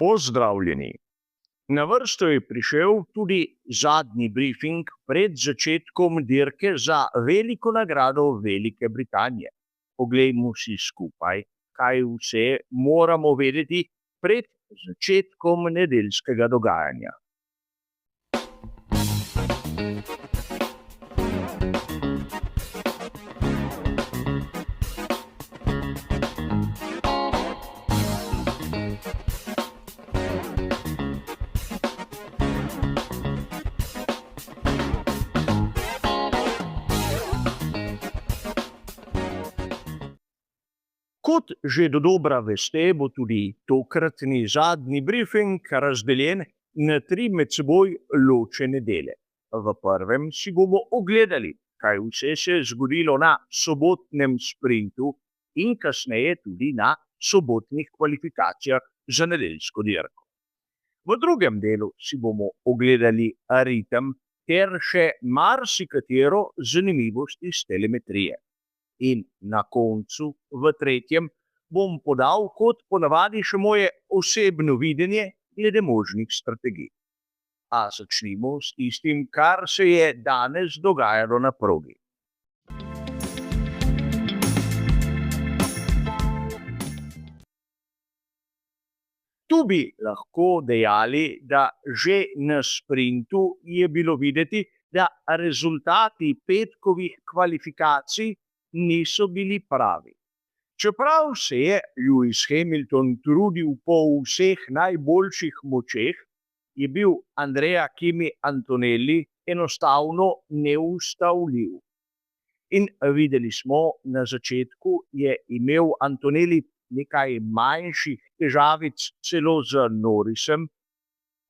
Pozdravljeni. Na vrsto je prišel tudi zadnji briefing pred začetkom dirke za veliko nagrado Velike Britanije. Poglejmo si skupaj, kaj vse moramo vedeti pred začetkom nedeljskega dogajanja. Kot že dodobra veste, bo tudi tokratni zadnji briefing razdeljen na 3 med seboj ločene dele. V prvem si bomo ogledali, kaj vse se je zgodilo na sobotnem sprintu in kasneje tudi na sobotnih kvalifikacijah za nedeljsko dirko. V drugem delu si bomo ogledali ritem ter še marsikatero zanimivost iz telemetrije. In na koncu, v tretjem, bom podal kot ponavadi še moje osebno videnje glede možnih strategij. A začnimo s tistim, kar se je danes dogajalo na progi. Tu bi lahko dejali, da že na sprintu je bilo videti, da rezultati petkovih kvalifikacij niso bili pravi. Čeprav se je Lewis Hamilton trudil po vseh najboljših močeh, je bil Andrea Kimi Antonelli enostavno neustavljiv. In videli smo, na začetku je imel Antonelli nekaj manjših težavic celo z Norrisem,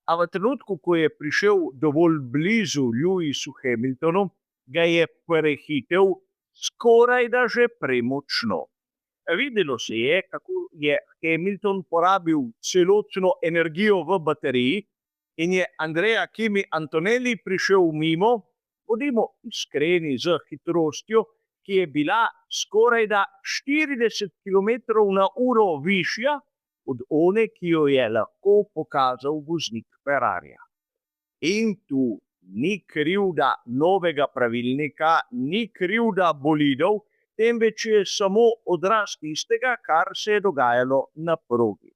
a v trenutku, ko je prišel dovolj blizu Lewisu Hamiltonu, ga je prehitel skoraj da že premočno. Videlo se je, kako je Hamilton porabil celotno energijo v bateriji in je Andrea Kimi Antonelli prišel mimo, bodimo iskreni, z hitrostjo, ki je bila skoraj da 40 km/h višja od one, ki jo je lahko pokazal voznik Ferrarija. In tu ni krivda novega pravilnika, ni krivda bolidov, temveč je samo odraz tistega, kar se je dogajalo na progi.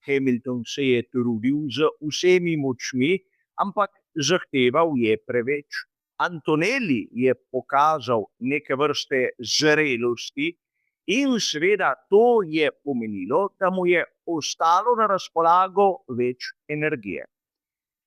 Hamilton se je trudil z vsemi močmi, ampak zahteval je preveč. Antonelli je pokazal neke vrste zrelosti in seveda to je pomenilo, da mu je ostalo na razpolago več energije.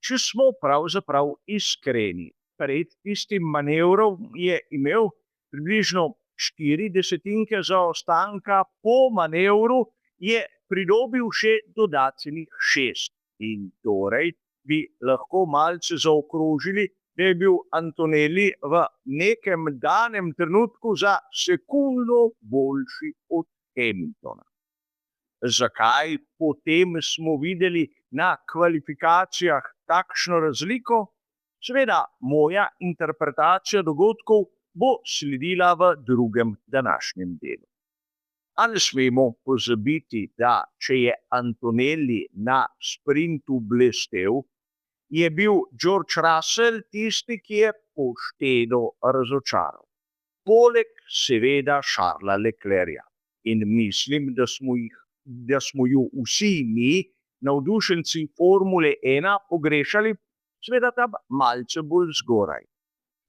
Če smo pravzaprav iskreni, pred tistim manevrom je imel približno 0,4 zaostanka, po manevru je pridobil še dodatnih 6. In torej bi lahko malce zaokrožili, da je bil Antonelli v nekem danem trenutku za sekundo boljši od Hamiltona. Zakaj potem smo videli na kvalifikacijah takšno razliko? Seveda, moja interpretacija dogodkov bo sledila v drugem današnjem delu. A ne smemo pozabiti, da če je Antonelli na sprintu blestel, je bil George Russell tisti, ki je pošteno razočaral. Poleg seveda Charlesa Leclerca. In mislim, da smo ju vsi mi, navdušenci Formule 1, pogrešali, seveda tam malce bolj zgoraj.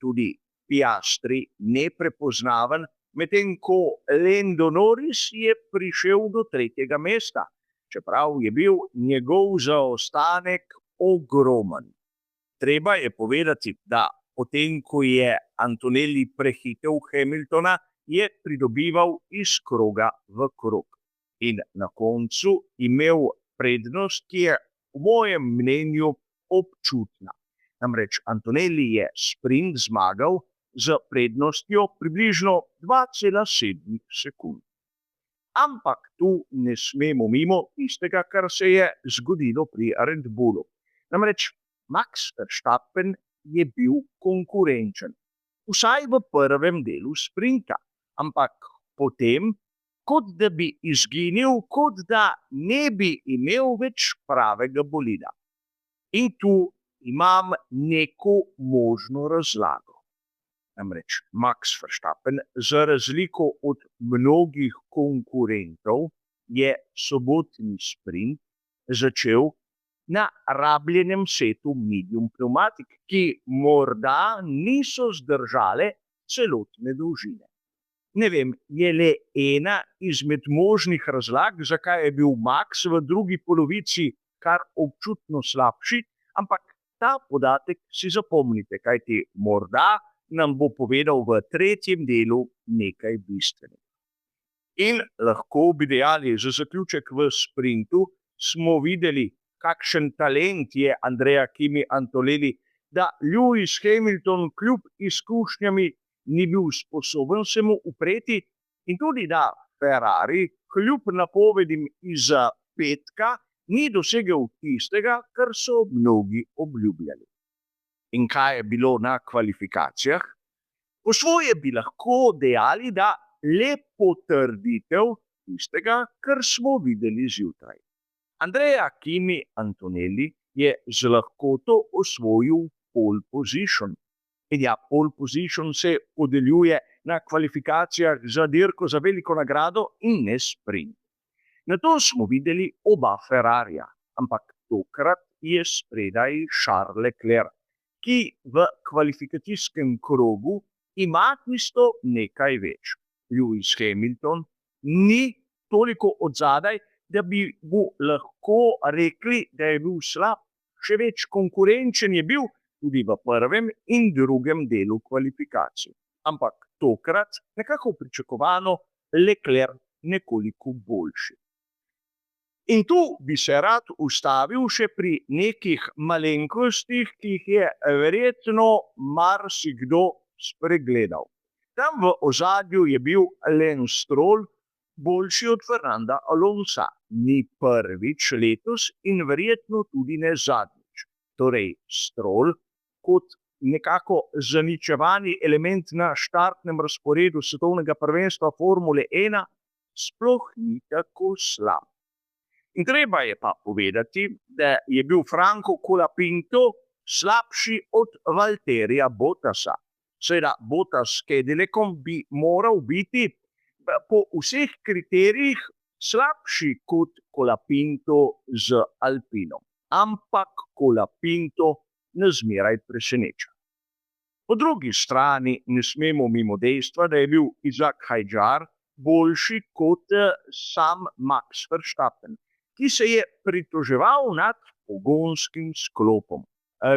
Tudi Piastri neprepoznaven, medtem ko Lando Norris je prišel do 3. mesta, čeprav je bil njegov zaostanek ogromen. Treba je povedati, da potem, ko je Antonelli prehitel Hamiltona, je pridobival iz kroga v krog. In na koncu imel prednost, ki je v mojem mnenju občutna. Namreč Antonelli je sprint zmagal z prednostjo približno 2,7 sekund. Ampak tu ne smemo mimo tistega, kar se je zgodilo pri Red Bullu. Namreč Max Verstappen je bil konkurenčen, vsaj v prvem delu sprinta, ampak potem, kot da bi izginil, kot da ne bi imel več pravega bolida. In tu imam neko možno razlago. Namreč Max Verstappen, za razliko od mnogih konkurentov, je sobotni sprint začel na rabljenem setu medium pnevmatik, ki morda niso zdržale celotne dolžine. Ne vem, je le ena izmed možnih razlag, zakaj je bil Max v drugi polovici kar občutno slabši, ampak ta podatek si zapomnite, kajti morda nam bo povedal v tretjem delu nekaj bistvenega. In lahko bi dejali, za zaključek v sprintu smo videli, kakšen talent je Andrea Kimi Antonelli, da Lewis Hamilton kljub izkušnjami ni bil sposoben se mu upreti, in tudi da Ferrari kljub napovedim iz petka ni dosegel tistega, kar so mnogi obljubljali. In kaj je bilo na kvalifikacijah? Po svoje bi lahko dejali, da le potrditev tistega, kar smo videli zjutraj. Andrea Kimi Antonelli je z lahkoto osvojil pole position. In ja, pole position se podeljuje na kvalifikacijah za dirko za veliko nagrado in ne sprint. Nato smo videli oba Ferrarija, ampak tokrat je spredaj Charles Leclerc, ki v kvalifikacijskem krogu ima tisto nekaj več. Lewis Hamilton ni toliko odzadaj, da bi mu lahko rekli, da je bil slab. Še več konkurenčen je bil tudi v prvem in drugem delu kvalifikacij. Ampak tokrat, nekako pričakovano, Leclerc nekoliko boljši. In tu bi se rad ustavil še pri nekih malenkostih, ki jih je verjetno marsikdo spregledal. Tam v ozadju je bil Lance Stroll boljši od Fernanda Alonsa. Ni prvič letos in verjetno tudi ne zadnjič. Torej, Stroll kot nekako zaničevani element na štartnem razporedu svetovnega prvenstva Formule 1 sploh ni tako slab. In treba je pa povedati, da je bil Franco Colapinto slabši od Valtterija Bottasa. Seveda, Bottas s Cadillacom bi moral biti po vseh kriterijih slabši kot Colapinto z Alpinom. Ampak Colapinto nas zmeraj preseneča. Po drugi strani ne smemo mimo dejstva, da je bil Isaac Hadjar boljši kot sam Max Verstappen, ki se je pritoževal nad pogonskim sklopom.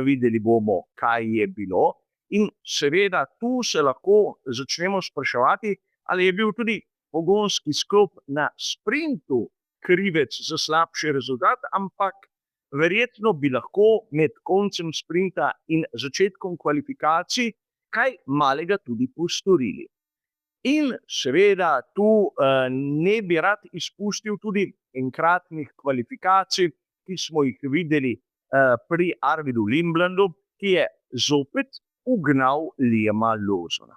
Videli bomo, kaj je bilo, in seveda tu se lahko začnemo spraševati, ali je bil tudi pogonski sklop na sprintu krivec za slabši rezultat, ampak verjetno bi lahko med koncem sprinta in začetkom kvalifikacij kaj malega tudi postorili. In seveda tu ne bi rad izpustil tudi enkratnih kvalifikacij, ki smo jih videli pri Arvidu Lindblandu, ki je zopet ugnal Liama Lawsona.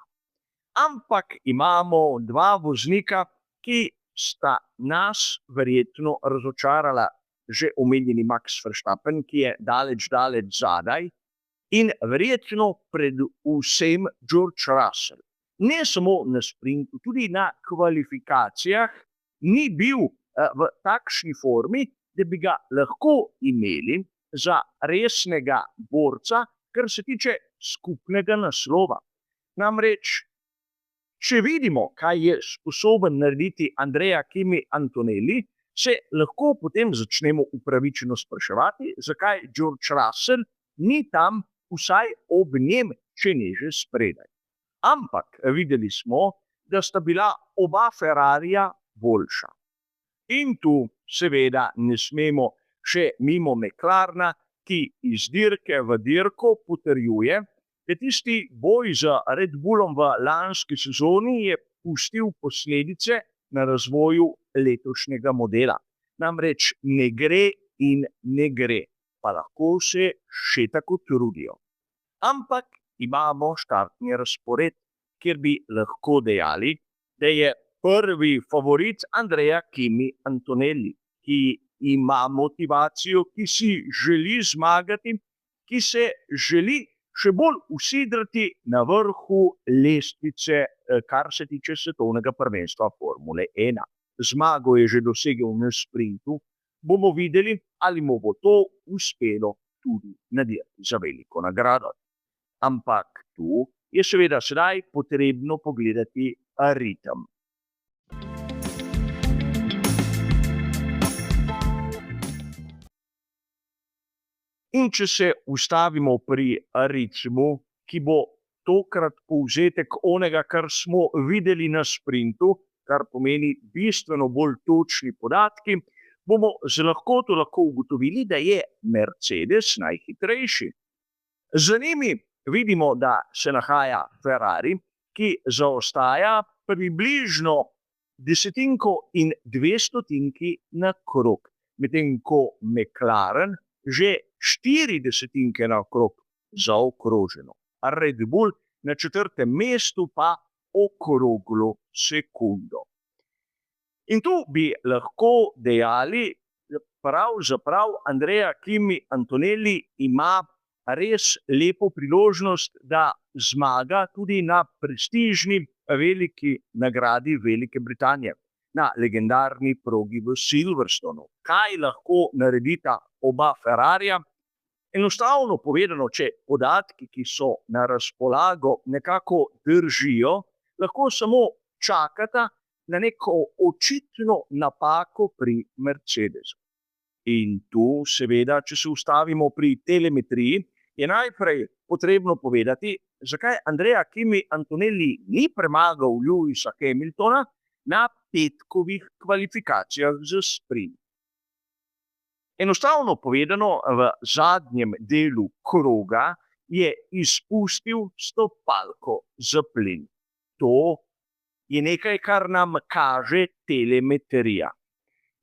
Ampak imamo dva voznika, ki sta nas verjetno razočarala. Že omenjeni Max Verstappen, ki je daleč zadaj, in verjetno predvsem George Russell. Ne samo na sprintu, tudi na kvalifikacijah ni bil v takšni formi, da bi ga lahko imeli za resnega borca, kar se tiče skupnega naslova. Namreč, če vidimo, kaj je sposoben narediti Andrea Kimi Antonelli, se lahko potem začnemo upravičeno spraševati, zakaj George Russell ni tam vsaj ob njem, če ne že spredaj. Ampak videli smo, da sta bila oba Ferrarija boljša. In tu seveda ne smemo še mimo McLarena, ki iz dirke v dirko potrjuje, da tisti boj z Red Bullom v lanski sezoni je pustil posledice na razvoju letošnjega modela. Namreč ne gre in ne gre, pa lahko se še tako trudijo. Ampak imamo štartni razpored, kjer bi lahko dejali, da je prvi favorit Andrea Kimi Antonelli, ki ima motivacijo, ki si želi zmagati, ki se želi še bolj usidrati na vrhu lestvice, kar se tiče svetovnega prvenstva Formule 1. Zmago je že dosegel na sprintu, bomo videli, ali mu bo to uspelo tudi na dirki za veliko nagrado. Ampak tu je seveda sedaj potrebno pogledati ritem. In če se ustavimo pri ritmu, ki bo tokrat povzetek onega, kar smo videli na sprintu, kar pomeni bistveno bolj točni podatki, bomo z lahkoto lahko ugotovili, da je Mercedes najhitrejši. Za njimi vidimo, da se nahaja Ferrari, ki zaostaja približno desetinko in 200 na krog, medtem ko McLaren že 40 na krog zaokroženo. Red Bull na 4. mestu pa okroglo sekundo. In tu bi lahko dejali, da pravzaprav Andrea Kimi Antonelli ima res lepo priložnost, da zmaga tudi na prestižni veliki nagradi Velike Britanije, na legendarni progi v Silverstonu. Kaj lahko naredita oba Ferrarija? Enostavno povedano, če podatki, ki so na razpolago, nekako držijo, lahko samo čakata na neko očitno napako pri Mercedesu. In tu seveda, če se ustavimo pri telemetriji, je najprej potrebno povedati, zakaj Andrea Kimi Antonelli ni premagal Lewisa Hamiltona na petkovih kvalifikacijah za sprint. Enostavno povedano, v zadnjem delu kroga je izpustil stopalko za plin. To je nekaj, kar nam kaže telemetrija.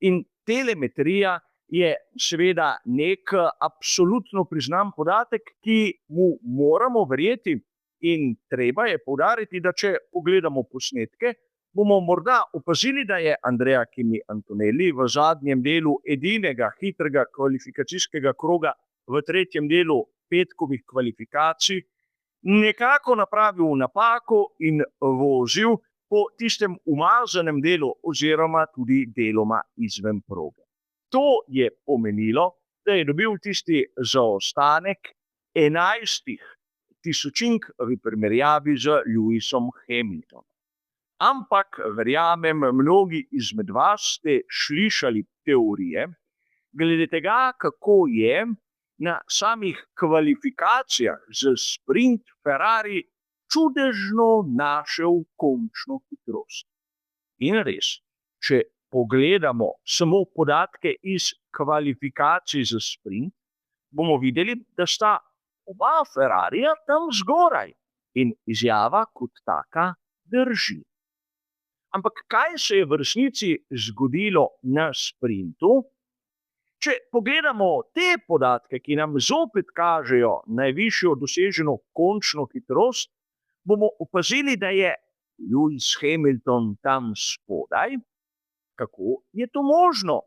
In telemetrija je seveda nek absolutno priznan podatek, ki mu moramo verjeti, in treba je poudariti, da če pogledamo posnetke, bomo morda opazili, da je Andrea Kimi Antonelli v zadnjem delu edinega hitrega kvalifikacijskega kroga v 3. delu petkovih kvalifikacij nekako napravil napako in vozil po tistem umazanem delu oziroma tudi deloma izven proge. To je pomenilo, da je dobil tisti zaostanek 11 tisočink v primerjavi z Lewisom Hamiltonom. Ampak verjamem, mnogi izmed vas ste slišali teorije glede tega, kako je na samih kvalifikacijah za sprint Ferrari čudežno našel končno hitrost. In res, če pogledamo samo podatke iz kvalifikacij za sprint, bomo videli, da sta oba Ferrarija tam zgoraj in izjava kot taka drži. Ampak kaj se je v resnici zgodilo na sprintu? Če pogledamo te podatke, ki nam zopet kažejo najvišjo doseženo končno hitrost, bomo opazili, da je Lewis Hamilton tam spodaj. Kako je to možno?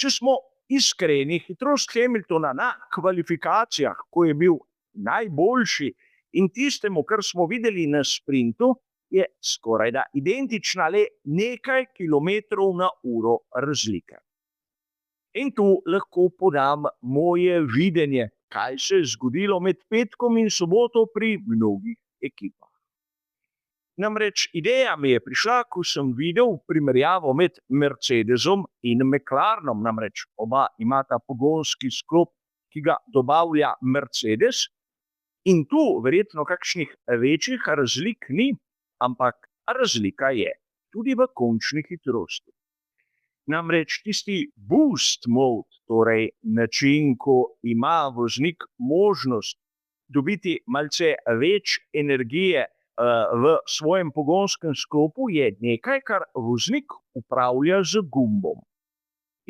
Če smo iskreni, hitrost Hamiltona na kvalifikacijah, ko je bil najboljši, in tistemu, kar smo videli na sprintu, je skorajda identična, le nekaj kilometrov na uro razlike. In tu lahko podam moje videnje, kaj se je zgodilo med petkom in soboto pri mnogih ekipah. Namreč ideja mi je prišla, ko sem videl primerjavo med Mercedesom in McLarenom, namreč oba imata pogonski sklop, ki ga dobavlja Mercedes, in tu verjetno kakšnih večjih razlik ni, ampak razlika je tudi v končni hitrosti. Namreč tisti boost mode, torej način, ko ima voznik možnost dobiti malce več energije v svojem pogonskem sklopu, je nekaj, kar voznik upravlja z gumbom.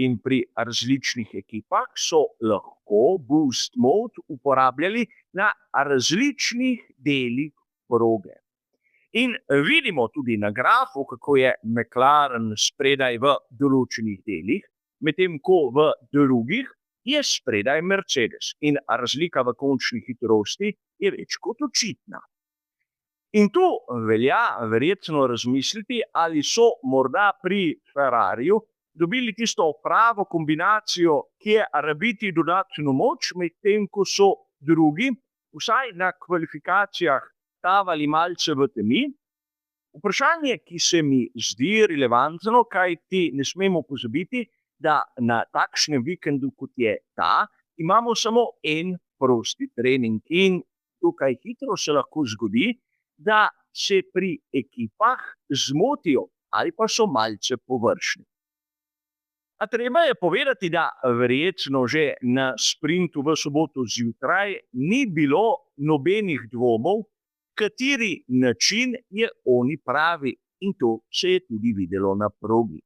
In pri različnih ekipah so lahko boost mode uporabljali na različnih delih proge. In vidimo tudi na grafu, kako je McLaren spredaj v določenih delih, medtem ko v drugih je spredaj Mercedes in razlika v končni hitrosti je več kot očitna. In tu velja verjetno razmisliti, ali so morda pri Ferrariju dobili tisto pravo kombinacijo, ki je rabiti dodatno moč, medtem ko so drugi, vsaj na kvalifikacijah, tavali malce v temi. Vprašanje, ki se mi zdi relevantno, kajti ne smemo pozabiti, da na takšnem vikendu, kot je ta, imamo samo en prosti trening in tukaj hitro se lahko zgodi, da se pri ekipah zmotijo ali pa so malce površni. A treba je povedati, da verjetno že na sprintu v soboto zjutraj ni bilo nobenih dvomov, kateri način je oni pravi, in to se je tudi videlo na progi.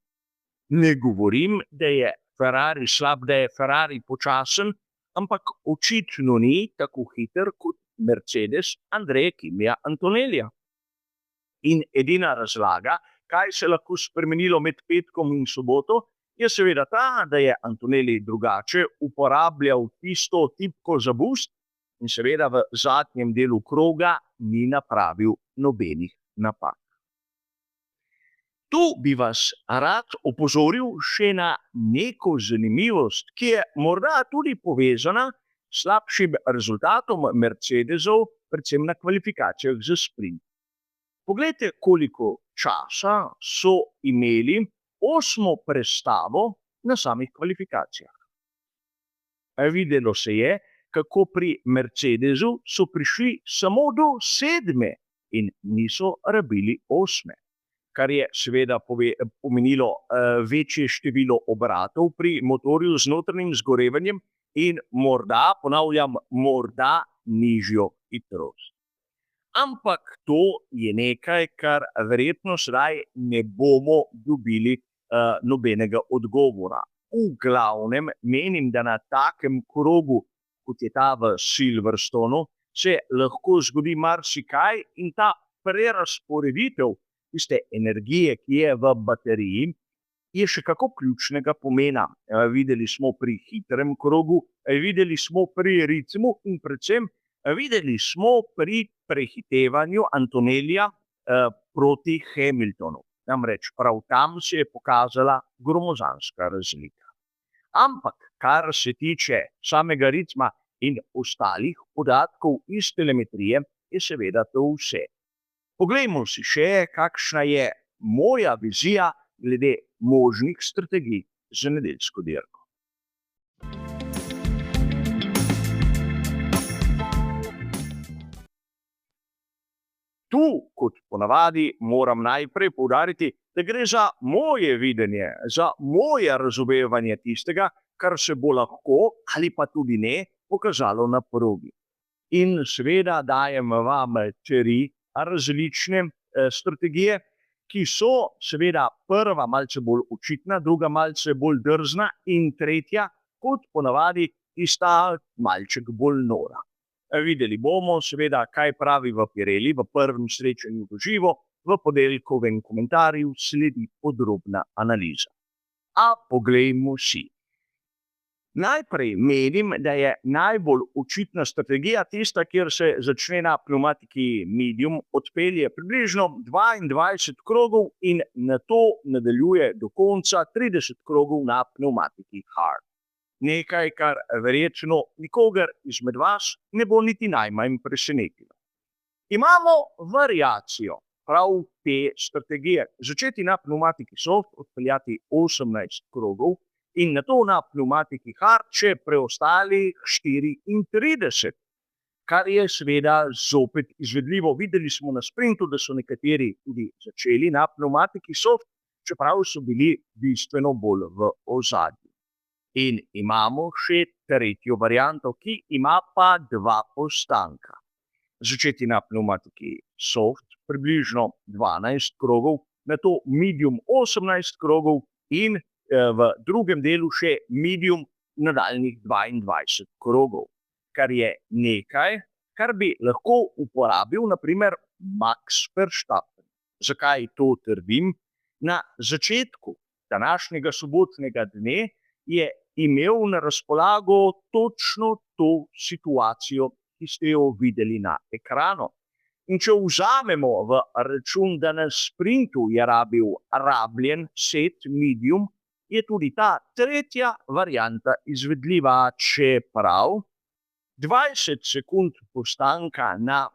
Ne govorim, da je Ferrari slab, da je Ferrari počasen, ampak očitno ni tako hiter kot Mercedes Andreja Kimija Antonellija. In edina razlaga, kaj se lahko spremenilo med petkom in soboto, je seveda ta, da je Antonelli drugače uporabljal tisto tipko za boost in seveda v zadnjem delu kroga ni napravil nobenih napak. Tu bi vas rad opozoril še na neko zanimivost, ki je morda tudi povezana s slabšim rezultatom Mercedesov, predvsem na kvalifikacijah za sprint. Poglejte, koliko časa so imeli 8. prestavo na samih kvalifikacijah. Videlo se je, kako pri Mercedesu so prišli samo do 7. in niso rabili 8. Kar je seveda pomenilo večje število obratov pri motorju z notranjim zgorevanjem in morda, ponavljam, morda nižjo hitrost. Ampak to je nekaj, kar verjetno sedaj ne bomo dobili nobenega odgovora. V glavnem menim, da na takem krogu, kot je ta v Silverstonu, se lahko zgodi marsikaj in ta prerazporeditev tiste energije, ki je v bateriji, je še kako ključnega pomena. Videli smo pri hitrem krogu, videli smo pri ritmu in predvsem videli smo pri prehitevanju Antonellija proti Hamiltonu. Namreč prav tam se je pokazala gromozanska razlika. Ampak, kar se tiče samega ritma in ostalih podatkov iz telemetrije, je seveda to vse. Poglejmo si še, kakšna je moja vizija glede možnih strategij za nedeljsko dirko. Tu, kot ponavadi, moram najprej poudariti, da gre za moje videnje, za moje razumevanje tistega, kar se bo lahko ali pa tudi ne pokazalo na progi. In seveda dajem vam 3 različne strategije, ki so seveda prva malce bolj očitna, druga malce bolj drzna in tretja, kot ponavadi, tista malček bolj nora. Videli bomo seveda, kaj pravi v Pirelli v prvem srečanju v živo, v ponedeljkovem komentarju sledi podrobna analiza. A poglejmo si. Najprej menim, da je najbolj očitna strategija tista, kjer se začne na pneumatiki medium, odpelje približno 22 krogov in nato nadaljuje do konca 30 krogov na pneumatiki hard. Nekaj, kar verjetno nikogar izmed vas ne bo niti najmanj presenetilo. Imamo variacijo prav te strategije. Začeti na pneumatiki soft, odpeljati 18 krogov in nato na pneumatiki hard še preostalih 34, kar je seveda zopet izvedljivo. Videli smo na sprintu, da so nekateri tudi začeli na pneumatiki soft, čeprav so bili bistveno bolj v ozadju. In imamo še tretjo varianto, ki ima pa 2 postanka. Začeti na pneumatiki soft, približno 12 krogov, nato medium 18 krogov in v drugem delu še medium nadaljnih 22 krogov, kar je nekaj, kar bi lahko uporabil naprimer Max Verstappen. Zakaj to trdim? Na začetku današnjega sobotnega dne je imel na razpolago točno to situacijo, ki ste jo videli na ekranu. In če vzamemo v račun, da na sprintu je rabljen set medium, je tudi ta tretja varianta izvedljiva, čeprav 20 sekund postanka na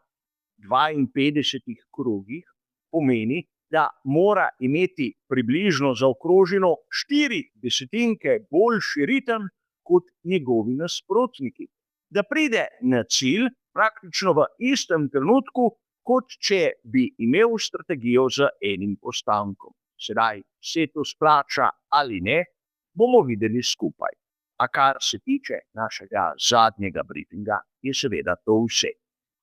52 krogih pomeni, da mora imeti približno zaokroženo 4 desetinke boljši ritem kot njegovi nasprotniki, da pride na cilj praktično v istem trenutku, kot če bi imel strategijo z enim postankom. Sedaj se to splača ali ne, bomo videli skupaj. A kar se tiče našega zadnjega briefinga, je seveda to vse.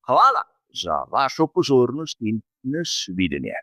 Hvala za vašo pozornost in nasvidenje.